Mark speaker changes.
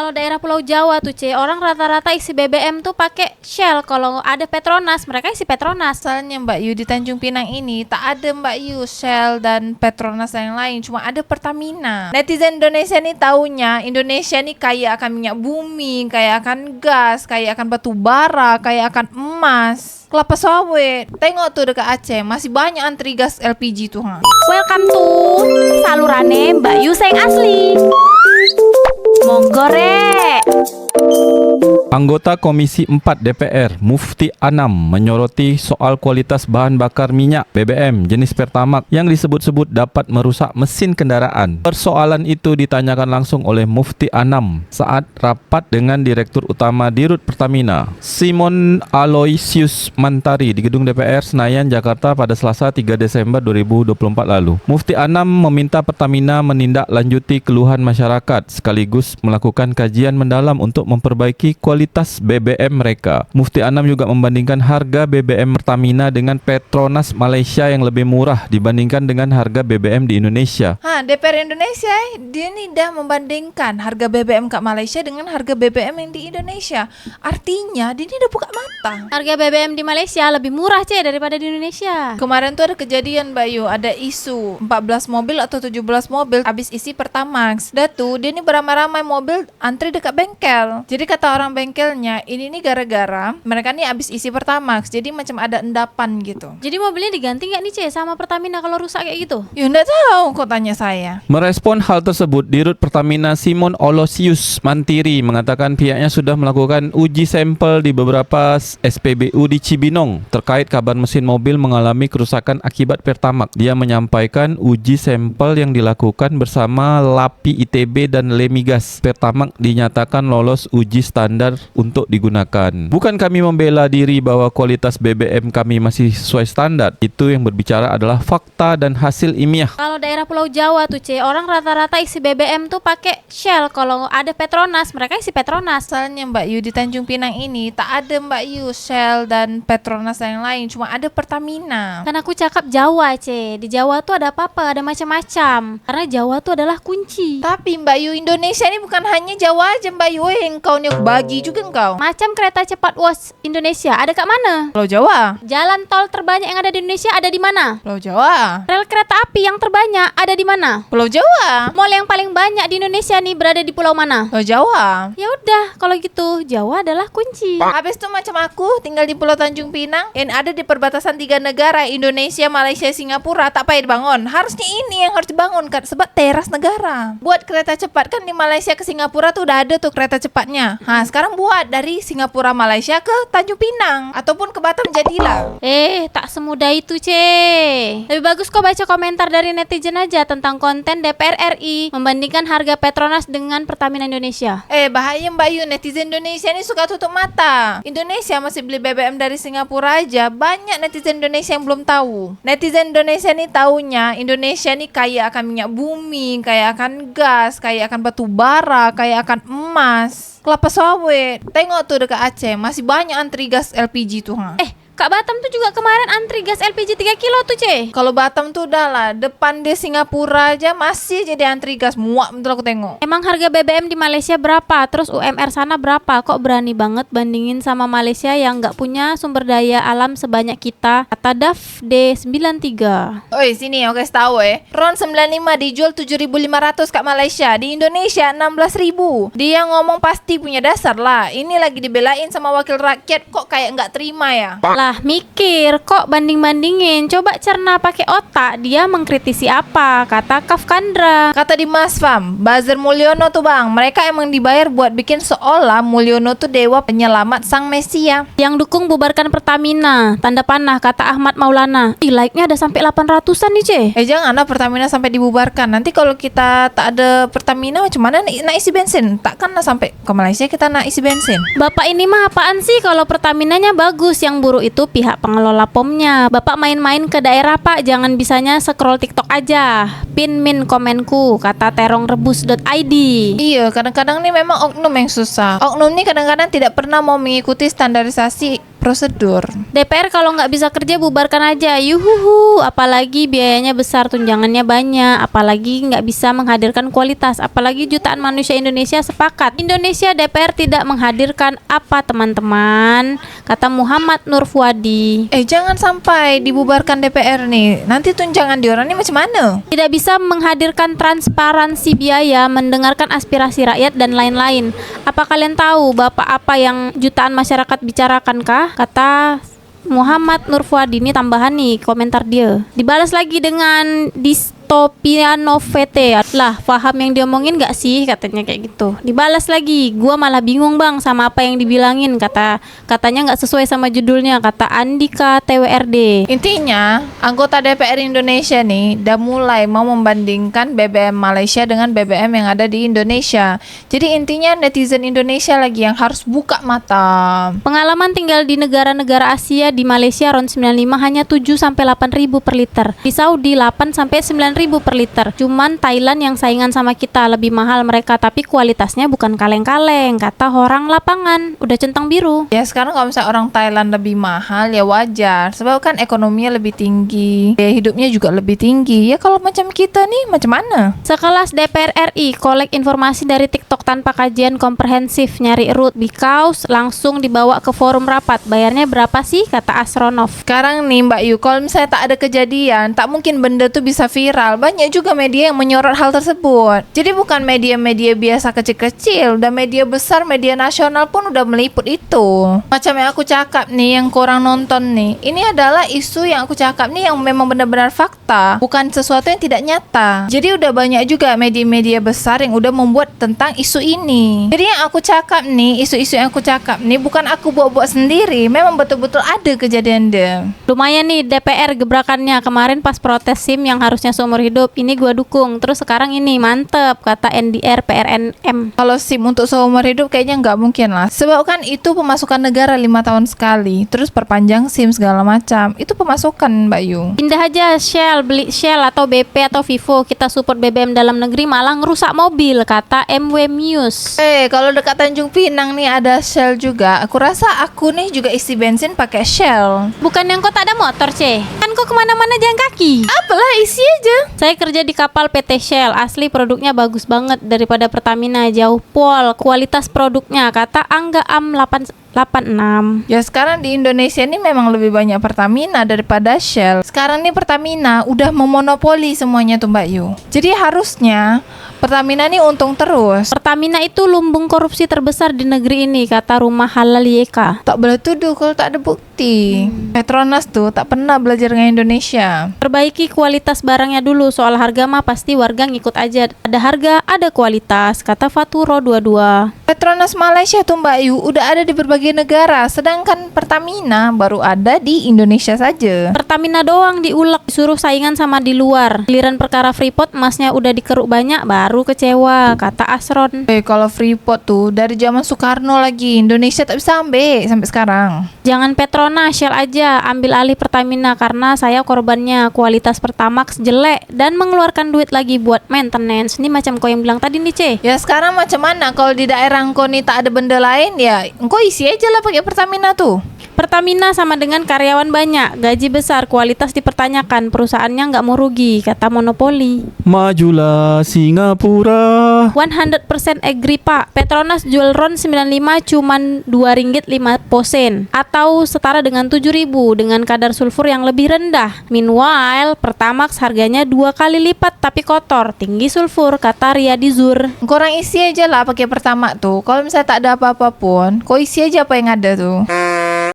Speaker 1: Kalau daerah Pulau Jawa tuh orang rata-rata isi BBM tuh pakai Shell. Kalau ada Petronas, mereka isi Petronas.
Speaker 2: Soalnya Mbak Yu di Tanjung Pinang ini tak ada Mbak Yu Shell dan Petronas yang lain, cuma ada Pertamina. Netizen Indonesia nih taunya Indonesia nih kaya akan minyak bumi, kaya akan gas, kaya akan batu bara, kaya akan emas, kelapa sawit. Tengok tuh dekat Aceh masih banyak antri gas LPG tuh.
Speaker 1: Welcome to salurane Mbak Yuseng asli. Monggo rek.
Speaker 3: Anggota Komisi 4 DPR Mufti Anam menyoroti soal kualitas bahan bakar minyak BBM jenis Pertamax yang disebut-sebut dapat merusak mesin kendaraan. Persoalan itu ditanyakan langsung oleh Mufti Anam saat rapat dengan Direktur Utama Dirut Pertamina, Simon Aloysius Mantari di Gedung DPR Senayan, Jakarta pada Selasa 3 Desember 2024 lalu. Mufti Anam meminta Pertamina menindaklanjuti keluhan masyarakat sekaligus melakukan kajian mendalam untuk memperbaiki kualitas BBM mereka. Mufti Anam juga membandingkan harga BBM Pertamina dengan Petronas Malaysia yang lebih murah dibandingkan dengan harga BBM di Indonesia.
Speaker 2: DPR Indonesia dia nih dah membandingkan harga BBM kat Malaysia dengan harga BBM yang di Indonesia. Artinya dia ni dah buka mata.
Speaker 1: Harga BBM di Malaysia lebih murah daripada di Indonesia.
Speaker 2: Kemarin tuh ada kejadian Mbak Yu, ada isu 14 mobil atau 17 mobil habis isi Pertamax. Dah tuh dia ni beramai-ramai mobil antri dekat bengkel. Jadi kata orang bengkelnya, ini nih gara-gara mereka nih habis isi Pertamax, jadi macam ada endapan gitu.
Speaker 1: Jadi mobilnya diganti nggak nih sama Pertamina kalau rusak kayak gitu?
Speaker 2: Ya nggak tahu, kok tanya saya.
Speaker 3: Merespon hal tersebut, Dirut Pertamina Simon Aloysius Mantiri mengatakan pihaknya sudah melakukan uji sampel di beberapa SPBU di Cibinong terkait kabar mesin mobil mengalami kerusakan akibat Pertamax. Dia menyampaikan uji sampel yang dilakukan bersama LAPI ITB dan Lemigas Pertamax dinyatakan lolos uji standar untuk digunakan. Bukan kami membela diri bahwa kualitas BBM kami masih sesuai standar. Itu yang berbicara adalah fakta dan hasil ilmiah.
Speaker 1: Kalau daerah Pulau Jawa tuh orang rata-rata isi BBM tuh pakai Shell. Kalau ada Petronas, mereka isi Petronas.
Speaker 2: Soalnya Mbak Yu di Tanjung Pinang ini tak ada Mbak Yu Shell dan Petronas yang lain, cuma ada Pertamina.
Speaker 1: Kan aku cakap Jawa Di Jawa tuh ada apa-apa, ada macam-macam. Karena Jawa tuh adalah kunci.
Speaker 2: Tapi Mbak Yu, Indonesia ini bukan hanya Jawa aja Mbak Yu. Engkau nih bagi juga engkau.
Speaker 1: Macam kereta cepat WOS Indonesia ada kat mana?
Speaker 2: Pulau Jawa.
Speaker 1: Jalan tol terbanyak yang ada di Indonesia ada di mana?
Speaker 2: Pulau Jawa.
Speaker 1: Rel kereta api yang terbanyak ada di mana?
Speaker 2: Pulau Jawa.
Speaker 1: Mall yang paling banyak di Indonesia nih berada di pulau mana?
Speaker 2: Pulau Jawa.
Speaker 1: Ya udah, kalau gitu Jawa adalah kunci.
Speaker 2: Habis itu macam aku tinggal di Pulau Tanjung Pinang yang ada di perbatasan 3 negara, Indonesia, Malaysia, Singapura. Tak payah dibangun. Harusnya ini yang harus dibangun kan, sebab teras negara. Buat kereta cepat kan di Malaysia ke Singapura tuh udah ada tuh kereta cepatnya. Sekarang buat dari Singapura Malaysia ke Tanjung Pinang ataupun ke Batam jadilah.
Speaker 1: Tak semudah itu Lebih bagus kau baca komentar dari netizen aja tentang konten DPR RI membandingkan harga Petronas dengan Pertamina Indonesia.
Speaker 2: Bahaya Mbak Yu, netizen Indonesia ini suka tutup mata. Indonesia masih beli BBM dari Singapura aja. Banyak netizen Indonesia yang belum tahu. Netizen Indonesia ini taunya Indonesia ini kaya akan minyak bumi, kaya akan gas, kaya akan batu bara, kaya akan emas, kelapa sawit. Tengok tuh dekat Aceh masih banyak antri gas LPG tuh.
Speaker 1: Kak Batam tuh juga kemarin antri gas LPG 3 kilo tuh
Speaker 2: Kalau Batam tuh udah lah, depan di Singapura aja masih jadi antri gas. Muak betul aku tengok.
Speaker 1: Emang harga BBM di Malaysia berapa? Terus UMR sana berapa? Kok berani banget bandingin sama Malaysia yang gak punya sumber daya alam sebanyak kita? Kata DAF D93.
Speaker 2: Oi sini oke tahu RON 95 dijual 7.500 kat Malaysia. Di Indonesia 16.000. Dia ngomong pasti punya dasar lah. Ini lagi dibelain sama wakil rakyat, kok kayak gak terima ya.
Speaker 1: Lah mikir kok banding-bandingin. Coba cerna pakai otak. Dia mengkritisi apa? Kata Kafkandra.
Speaker 2: Kata di Mas Fam, Buzzer Mulyono tuh bang, mereka emang dibayar buat bikin seolah Mulyono tuh dewa penyelamat sang Mesia.
Speaker 1: Yang dukung bubarkan Pertamina. Tanda panah kata Ahmad Maulana. Like-nya ada sampai 800-an nih
Speaker 2: janganlah Pertamina sampai dibubarkan. Nanti kalau kita tak ada Pertamina macam mana nak isi bensin? Takkanlah sampai ke Malaysia kita nak isi bensin.
Speaker 1: Bapak ini mah apaan sih kalau Pertaminanya bagus, yang buruk itu pihak pengelola pomnya. Bapak main-main ke daerah pak, jangan bisanya scroll TikTok aja. Pin min komenku, kata terongrebus.id.
Speaker 2: Iya, kadang-kadang nih memang oknum yang susah. Oknum nih kadang-kadang tidak pernah mau mengikuti standarisasi prosedur.
Speaker 1: DPR kalau nggak bisa kerja bubarkan aja, yuhuhu. Apalagi biayanya besar, tunjangannya banyak, apalagi nggak bisa menghadirkan kualitas, apalagi jutaan manusia Indonesia sepakat. Indonesia DPR tidak menghadirkan apa teman-teman, kata Muhammad Nur Fuadi.
Speaker 2: Jangan sampai dibubarkan DPR nih. Nanti tunjangan diorang nih macam mana?
Speaker 1: Tidak bisa menghadirkan transparansi biaya, mendengarkan aspirasi rakyat dan lain-lain. Apa kalian tahu Bapak apa yang jutaan masyarakat bicarakan kah? Kata Muhammad Nur Fuadi. Ini tambahan nih komentar dia. Dibalas lagi dengan dystopia novete. Lah, paham yang diomongin gak sih? Katanya kayak gitu. Dibalas lagi, gua malah bingung bang sama apa yang dibilangin. Katanya gak sesuai sama judulnya, kata Andika TWRD.
Speaker 2: Intinya, anggota DPR Indonesia nih udah mulai mau membandingkan BBM Malaysia dengan BBM yang ada di Indonesia. Jadi intinya netizen Indonesia lagi yang harus buka mata.
Speaker 1: Pengalaman tinggal di negara-negara Asia, di Malaysia RON 95 hanya 7 sampai 8.000 per liter. Di Saudi 8 sampai 9.000 per liter. Cuman Thailand yang saingan sama kita, lebih mahal mereka tapi kualitasnya bukan kaleng-kaleng, kata orang lapangan. Udah centang biru.
Speaker 2: Ya sekarang kalau misalnya orang Thailand lebih mahal ya wajar, sebab kan ekonominya lebih tinggi, biaya hidupnya juga lebih tinggi. Ya kalau macam kita nih macam mana?
Speaker 1: Sekelas DPR RI kolek informasi dari TikTok tanpa kajian komprehensif, nyari root because langsung dibawa ke forum rapat. Bayarnya berapa sih? Kata Asronov.
Speaker 2: Sekarang nih Mbak Yu, kalau misalnya tak ada kejadian, tak mungkin benda tuh bisa viral. Banyak juga media yang menyorot hal tersebut. Jadi bukan media-media biasa kecil-kecil, udah media besar, media nasional pun udah meliput itu. Macam yang aku cakap nih, yang korang nonton nih, ini adalah isu yang aku cakap nih yang memang benar-benar fakta, bukan sesuatu yang tidak nyata. Jadi udah banyak juga media-media besar yang udah membuat tentang isu ini. Jadi yang aku cakap nih, isu-isu yang aku cakap nih bukan aku buat-buat sendiri, memang betul-betul ada kejadian dia.
Speaker 1: Lumayan nih DPR gebrakannya. Kemarin pas protes SIM yang harusnya seumur hidup, ini gua dukung. Terus sekarang ini mantep, kata NDR PRNM.
Speaker 2: Kalau SIM untuk seumur hidup kayaknya nggak mungkin lah. Sebab kan itu pemasukan negara 5 tahun sekali. Terus perpanjang SIM segala macam. Itu pemasukan Mbak Yu.
Speaker 1: Pindah aja Shell, beli Shell atau BP atau Vivo. Kita support BBM dalam negeri malah ngerusak mobil, kata MW Muse.
Speaker 2: Kalau dekat Tanjung Pinang nih ada Shell juga. Aku rasa aku nih juga isi bensin pakai Shell.
Speaker 1: Bukan yang kau tak ada motor, C? Kan kau kemana-mana jalan kaki.
Speaker 2: Apalah, isi aja.
Speaker 1: Saya kerja di kapal PT Shell. Asli produknya bagus banget daripada Pertamina, jauh pol. Kualitas produknya, kata Angga Am 86.
Speaker 2: Ya sekarang di Indonesia ini memang lebih banyak Pertamina daripada Shell. Sekarang nih Pertamina udah memonopoli semuanya tuh Mbak Yu. Jadi harusnya Pertamina nih untung terus.
Speaker 1: Pertamina itu lumbung korupsi terbesar di negeri ini, kata Rumah Halal YK.
Speaker 2: Tak boleh tuduh kalau tak ada bukti. Petronas tuh tak pernah belajar dengan Indonesia.
Speaker 1: Perbaiki kualitas barangnya dulu. Soal harga mah pasti warga ngikut aja. Ada harga, ada kualitas, kata Faturo 22.
Speaker 2: Petronas Malaysia tuh Mbak Yu udah ada di berbagai negara, sedangkan Pertamina baru ada di Indonesia saja.
Speaker 1: Pertamina doang diulek, disuruh saingan sama di luar. Giliran perkara Freeport emasnya udah dikeruk banyak, baru kecewa, kata Asron.
Speaker 2: Kalau Freeport tuh dari zaman Soekarno lagi, Indonesia tak bisa ambil sampai sekarang.
Speaker 1: Jangan Petronas, Shell aja, ambil alih Pertamina karena saya korbannya. Kualitas Pertamax jelek dan mengeluarkan duit lagi buat maintenance. Ini macam kau yang bilang tadi nih, C.
Speaker 2: Ya sekarang macam mana kalau di daerah engkau nih tak ada benda lain, ya engkau isi aja lah pakai Pertamina tuh.
Speaker 1: Pertamina sama dengan karyawan banyak, gaji besar, kualitas dipertanyakan, perusahaannya nggak mau rugi, kata monopoli.
Speaker 3: Majulah Singapura.
Speaker 1: 100% agree pak. Petronas jual RON 95 cuman Rp2.05 atau setara dengan 7.000 dengan kadar sulfur yang lebih rendah. Meanwhile, Pertamax harganya 2 kali lipat tapi kotor, tinggi sulfur, kata Riyadi Zur.
Speaker 2: Korang isi aja lah pakai Pertamax tuh. Kalau misalnya tak ada apa-apa pun, kau isi aja apa yang ada tuh.